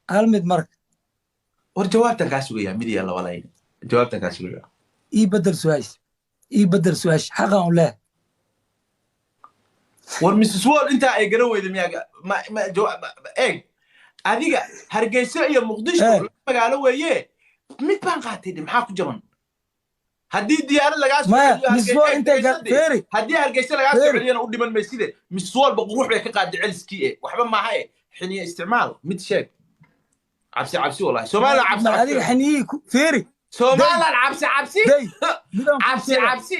hal mid marka war jawaabtan kaa sugaya mid iyo laba layn jawaabtan kaa sugaya ii bedel su-aasha xaqan u leh war Mrs. Wall inta ay garan weyday miyaga ma jawaab eeg adiga Hargeysa iyo Muqdisho magaalo weeye mid baan qaatay maxaa ku jaban haddii diyaarad laga soo celiyo haddii Hargeysa laga soo celiyana u dhiman mayside Mrs. Wall baqruux bay ka qaaday celskii waxba ma aha xiniye isticmaal mid sheeg cabsi wallahi Soomaaliya cabsi adiga xiniye feeri Soomaaliya cabsi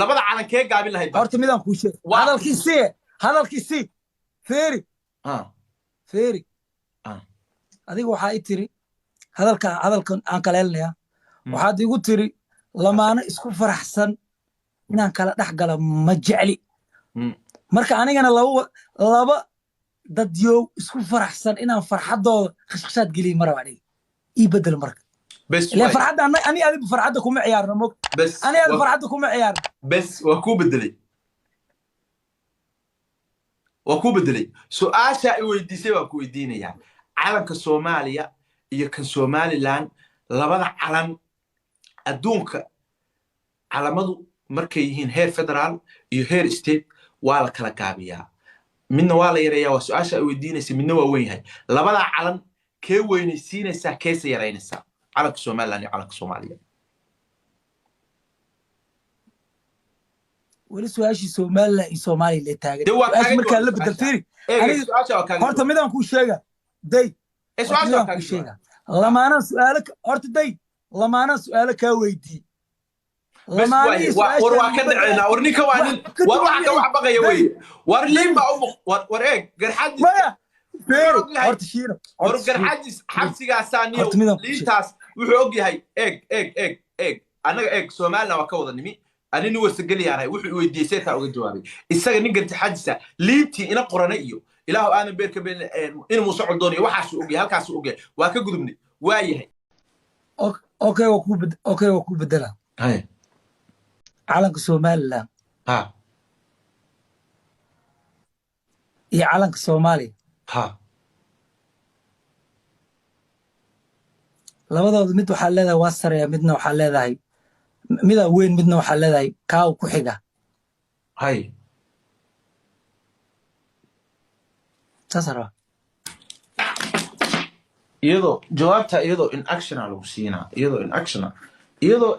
labada calan kee gaabin lahayd horta midaan ku sheeg hadalkiisi feeri adiga waxaa i tiri hadalkan aan kaleelnaya waxaad igu tiri lamaano isku faraxsan inaan kala dhex gala ma jecli marka anigana laba dadyow isku faraxsan inaan farxadooda khashkhashaad geliy maraba aniga ii bedel marka ilaa farxadda ani adigu farxadda kuma ciyaarno mog ani adigu farxadda kuma ciyaarno bes waa ku bedelay su'aasha ay weydiisay waa ku weydiinayaa calanka Soomaaliya iyo kan Somaliland labada calan adduunka calamadu markay yihiin heer federaal iyo heer state waa la kala gaabiyaa midna waa la yareeyaa waa su'aasha ay weydiinaysa midna waa weyn yahay labada calan kee weynaysiinaysaa keesa yaraynaysaa calanka Somaliland iyo calanka Soomaaliya weli su'aashii Somaliland iyo Soomaaliya la taagan su'aash markaa la bedel fiiri horta midaan ku sheega su'aasha ku sheega lamaana su'aalo horta lamaana su'aalo ka weydii lamaana war waa ka dhaceena war ninka waa nin war waxa ka wax baqaya way war limba war eeg garxadis horta shiino war garxadis xabsigaasaniyo liintaas wuxuu og yahay eeg anaga eeg Soomaaliland waa ka wada nimi anini warsagaliyaan wuxuu weydiisay taa uga jawaabay isaga nin garxadisa liintii ina qorana iyo ilaahu aanan beerka been in uu socod doono waxa uu og yahay halkaas uu og yahay waa ka gudubnay waa yahay okay waa ku bedela calanka Somaliland iyo calanka Soomaaliya labadooda mid waxaa leedahay waa sareeya midna waxaa leedahay mida weyn midna waxaa leedahay kaaw ku xiga tasara iyadoo jawaabta iyadoo in action lagu siinaa iyadoo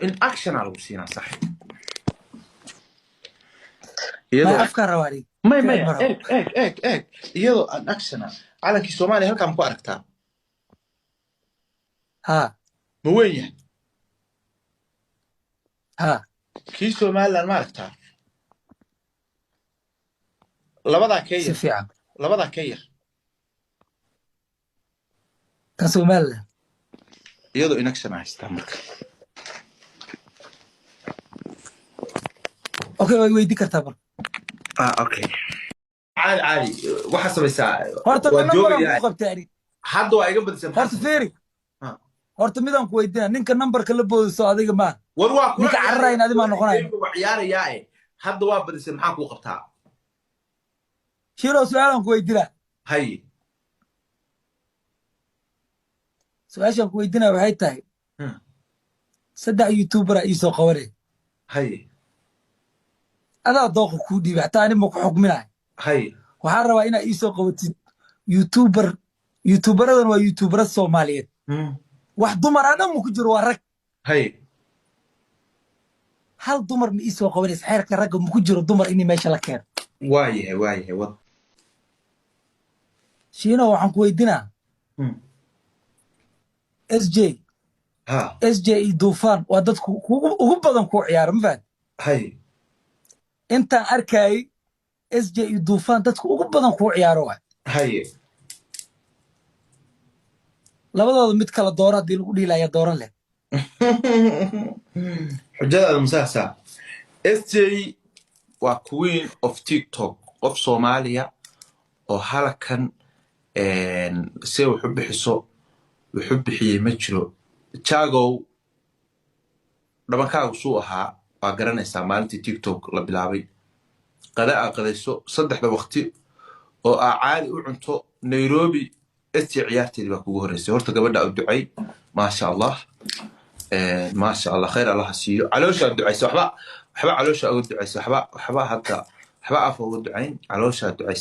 in action lagu siinaa sax iyadoo afka rawaari may iyadoo in action calankii Soomaaliya halkaan ku aragtaa ma weyn yahay kii Somaliland ma aragtaa labadaa ka yar ka Somaliland iyadoo in action haystaa marka okay way weydii kartaa marka okay عادي waxa samaysaa horta number ku qabtay hadda waa iga badisay horta feeri horta midaan ku weydiina ninka numberka la boodiso adiga ma war waa ku cararayn adiga ma noqonayo ciyaarayaa hadda waa badisay maxaa ku qabtaa shiro su'aalan ku weydiina su'aashan ku weydiina waxay tahay saddex youtuber ay soo qabanay adaa dooqa ku dhiibay hataa ani ma ku xukminahay waxaan rabaa inaa ii soo qabatid youtuberadan waa youtubera Soomaaliyeed wax dumar ah dhan ku jiro waa rag hal dumar ma ii soo qabanaysa xeerka ragga ma ku jiro dumar inay meesha la keeno waayahay wad shiino waxaan ku weydiinaa SJ Dufan waa dadku ugu badan ku ciyaara ma fahad intaan arkay SJ Dufan dadku ugu badan ku ciyaaro waa labadooda mid kala dooro hadii lagu dhiilaya dooran leh xujada musaasa SJ waa queen of TikTok of Soomaaliya oo halkan si wuxuu bixiyay ma jiro Chagow dhabankaagu suu ahaa waa garanaysaa maalintii TikTok la bilaabay qadayso saddexda waqti oo caadi u cunto Nairobi استي عيارتي بقى كوجو هرسي هرت قبل الدعاء ما شاء الله ما شاء الله خير الله سيو علوش الدعاء سحبا حبا علوش الدعاء حبا حتى حبا أفو الدعاء علوش الدعاء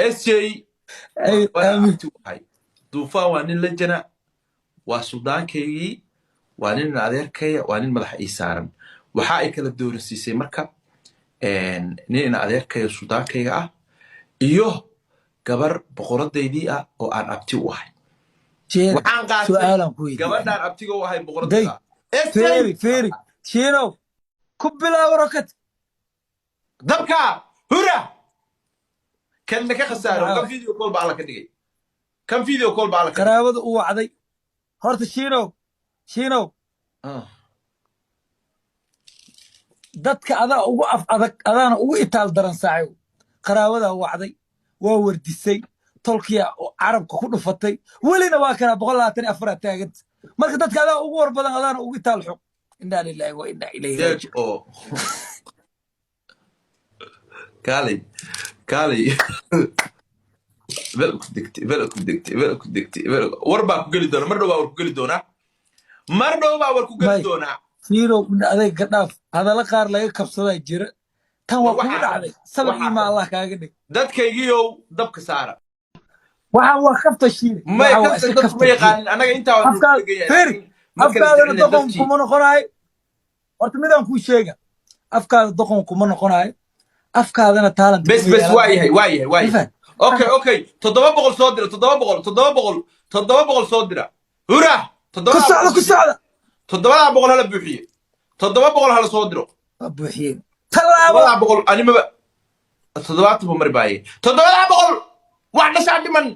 استي هاي دوفا وانين لجنا وسودان كي وانين نادير كي وانين مدح إيسارن وحائي كلا الدور السيسي مركب نين نادير كي السودان كي إيوه gabar boqoradeydii ah oo aan abti u ahay waxaan qaatay gabadhaan abtiga u ahay boqoradeyda feeri shiinow ku bilaabo rokat dabka hura kan ka khasaaro kan video call baa la ka dhigay kan video call baa la ka qaraabada u wacday horta shiinow dadka adaa ugu af adag adaana ugu itaal daran saaciw qaraabada wacday waa wardisay tolkiya carabka ku dhufatay welina waa kana 124 taaganta marka dadka adaa ugu war badan adaana ugu taal xog inna lillahi wa inna ilayhi raaji'uun kaalay velku degtay war baa ku geli doona mar dhow baa war ku geli doona fiiro aday gadhaaf hadala qaar laga kabsaday jira tan waa ku dhacday sabab ma Allah kaaga dhig dadkaygiiyow dabka saara waxaan waa kafta shiir ma yaqaanin anaga intaa waan afkaada doqon kuma noqonaay horta midaan ku sheega afkaada doqon kuma noqonaay afkaadana talent bes waayahay okay 700 soo dira 700 soo dira hura 700 ku socda 700 hala buuxiye 700 hala soo diro buuxiye talaabo 700 anima 700 marbaye 700 wax dhashaa dhiman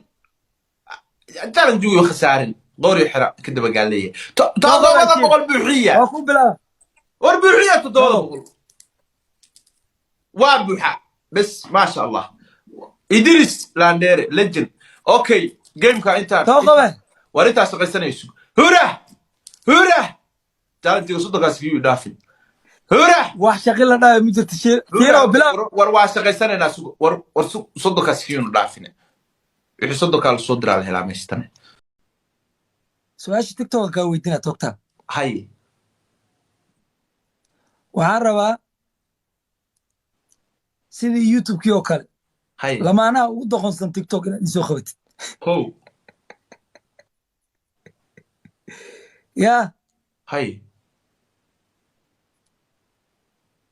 taran juuyo khasaarin qori xira kadaba gaaleeye 700 buuxiya waa ku bilaa war buuxiya 700 waa buuxa bas ma sha Allah idris landere legend okay game ka inta tawqabe war inta shaqaysanayso hura taantiga sodonkaas kiyo dhaafin hura wax shaqil la dhaay mid jirta fiiro bilaa war waa shaqaysanayna war sodonkaas kiyo dhaafin wixii sodonkaal soo diraa helaa meeshan su'aasha TikTok ka weydiina togta hay waxaan rabaa sidii YouTube kii oo kale hay lamaanaha ugu doqonsan TikTok inaad soo qabatid ya hay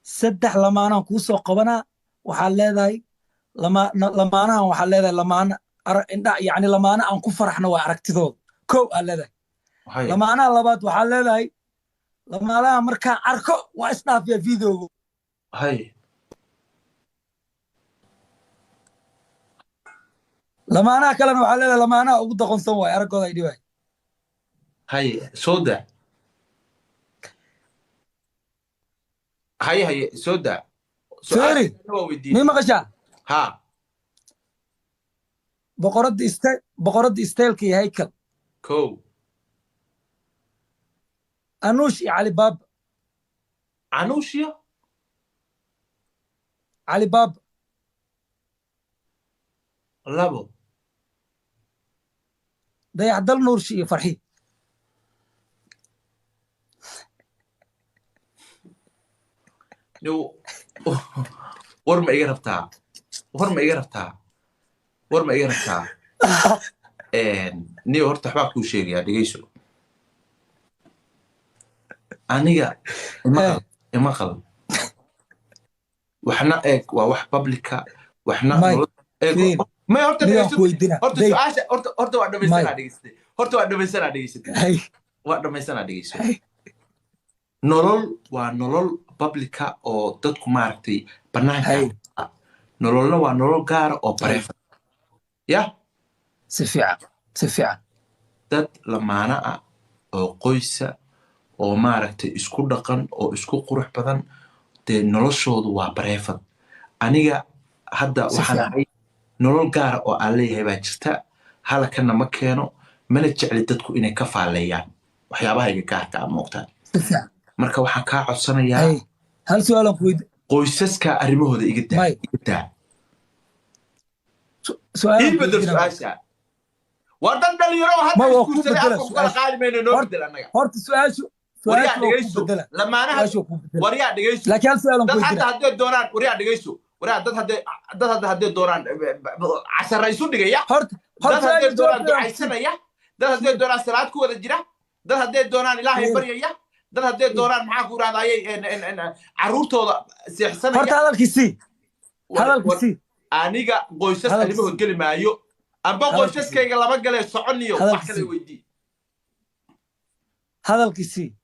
saddex lamaanahan kuu soo qabanaa waxaad leedahay lamaanahan waxaad leedahay lamaana indha yacni lamaana aan ku faraxno waa aragtidooda kow aad leedahay lamaanaha labaad waxaad leedahay lamaanaha markaan arko waa isdhaafiya videoga hay lamaanaha kalena waxaad leedahay lamaanaha ugu doqonsan waay araggooda ay dhibaay hay soda hay soda sorry mi maqashaa ha boqoradda isteelka iyo haykal kow anuush iyo calibaaba anuushya calibaaba labo dayaxdal nuurshi iyo farxi war ma iga rabtaa niyo horta waxbaa kuu sheegayaa dhegeyso aniga imaqal waxna eeg waa wax publica waxna horta waa dhamaysanaa dhegeysatay nolol waa nolol publica oo dadku maaragtay banaanka nololna waa nolol gaara oo bareefa ya si fiican dad lamaana ah oo qoysa oo maaragtay isku dhaqan oo isku qurux badan dee noloshoodu waa bareefad aniga hadda waxaan ahay nolol gaara oo aan leeyahay baa jirta halakana ma keeno mana jecli dadku inay ka faaleeyaan waxyaabaha iga gaarka ah moogtaan marka waxaan kaa codsanayaa hal su'aalan ku weydiin qoysaska arrimahooda iga daa su'aalan bedel su'aasha وردن دليرو ما هذا هو يسكت كوب سريع بدله أفكم كلا قال منه نور بدل أنا هورت سؤال وريا كوب دقيسو بدله لما أنا سؤال كوب بدله وريا دقيسو لكن هل سؤال dad كوب hadda بدله hadday doonaan waryaa dhegayso waryaa dad hadday doonaan casharaysu dhigaya هورت dad hadday سؤال doonaan جواب ducaysanaya dad hadday doonaan salaad ku wada jira dad hadday doonaan ilaahay baryaya dad hadday doonaan maxaa ku raadayay caruurtooda seexsanaya هورت هذا الكسي aniga qoysas arrimahood geli maayo amba qoysaskayga lama galee soconiyo wax kale weydii هذا الكسي